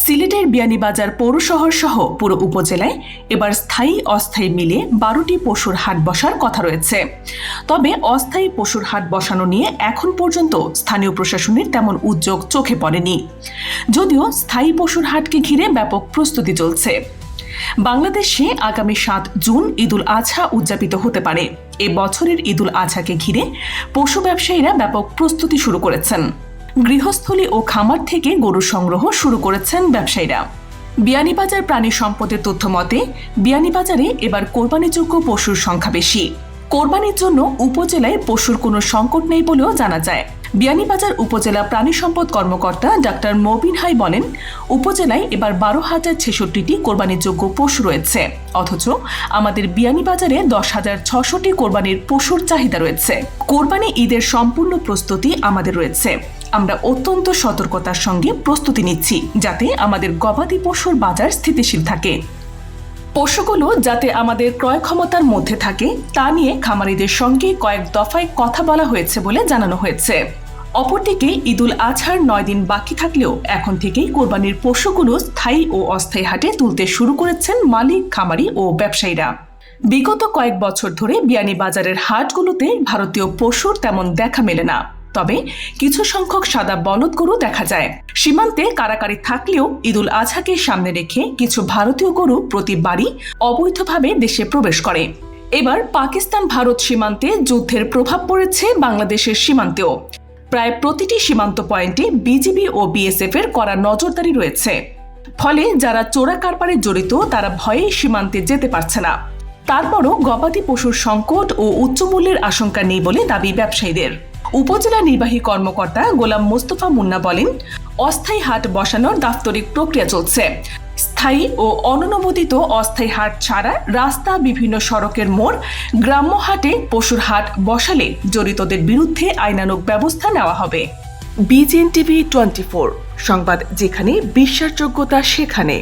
সিলেটের বিয়ানীবাজার পৌরশহর সহ পুরো উপজেলায় এবার স্থায়ী অস্থায়ী মিলে 12টি পশুর হাট বসার কথা রয়েছে। তবে অস্থায়ী পশুর হাট বসানো নিয়ে এখন পর্যন্ত স্থানীয় প্রশাসনের তেমন উদ্যোগ চোখে পড়েনি, যদিও স্থায়ী পশুর হাটকে ঘিরে ব্যাপক প্রস্তুতি চলছে। বাংলাদেশে আগামী 7 জুন ঈদুল আজহা উদযাপিত হতে পারে। এ বছরের ঈদুল আজহাকে ঘিরে পশু ব্যবসায়ীরা ব্যাপক প্রস্তুতি শুরু করেছেন। গৃহস্থলী ও খামার থেকে গরু সংগ্রহ শুরু করেছেন ব্যবসায়ীরা। বিয়ানীবাজার প্রাণী সম্পদের তথ্য মতে বিয়ানীবাজারে এবার কোরবানিযোগ্য পশুর সংখ্যা বেশি। কোরবানির জন্য উপজেলায় পশুর কোনো সংকট নেই বলেও জানা যায়। বিয়ানীবাজার উপজেলা প্রাণী সম্পদ কর্মকর্তা ডাক্তার মবিন হাই বলেন, উপজেলায় এবার 12,066টি কোরবানিযোগ্য পশু রয়েছে, অথচ আমাদের বিয়ানীবাজারে 10,600টি কোরবানির পশুর চাহিদা রয়েছে। কোরবানি ঈদের সম্পূর্ণ প্রস্তুতি আমাদের রয়েছে। আমরা অত্যন্ত সতর্কতার সঙ্গে প্রস্তুতি নিচ্ছি যাতে আমাদের গবাদি পশুর বাজার স্থিতিশীল থাকে। পশুগুলো যাতে আমাদের ক্রয় ক্ষমতার মধ্যে থাকে তা নিয়ে খামারিদের সঙ্গে কয়েক দফায় কথা বলা হয়েছে বলে জানানো হয়েছে। অপরদিকে ঈদুল আজহার 9 দিন বাকি থাকলেও এখন থেকেই কোরবানির পশুগুলো স্থায়ী ও অস্থায়ী হাটে তুলতে শুরু করেছেন মালিক, খামারি ও ব্যবসায়ীরা। বিগত কয়েক বছর ধরে বিয়ানীবাজারের হাটগুলোতে ভারতীয় পশুর তেমন দেখা মেলে না, তবে কিছু সংখ্যক সাদা বলদ গরু দেখা যায়। সীমান্তে কারাকারি থাকলেও ঈদুল আজহাকে সামনে রেখে কিছু ভারতীয় গরু প্রতিবারই অবৈধভাবে দেশে প্রবেশ করে। এবার পাকিস্তান ভারত সীমান্তে যুদ্ধের প্রভাব পড়েছে বাংলাদেশের সীমান্তেও। প্রায় প্রতিটি সীমান্ত পয়েন্টে বিজিবি ও বিএসএফ এর কড়া নজরদারি রয়েছে। ফলে যারা চোরা কারবারে জড়িত তারা ভয়ে সীমান্তে যেতে পারছে না। তারপরও গবাদি পশুর সংকট ও উচ্চ মূল্যের আশঙ্কা নেই বলে দাবি ব্যবসায়ীদের। উপজেলা নির্বাহী কর্মকর্তা গোলাম মোস্তফা মুন্না বলেন, অস্থায়ী হাট বসানোর দাপ্তরিক প্রক্রিয়া চলছে। স্থায়ী ও অননুমোদিত অস্থায়ী হাট ছাড়া রাস্তা, বিভিন্ন সড়কের মোড়, গ্রাম্য হাটে পশুর হাট বসালে জড়িতদের বিরুদ্ধে আইনানুগ ব্যবস্থা নেওয়া হবে। BGN TV 24 সংবাদ, যেখানে বিশ্বাসযোগ্যতা সেখানে।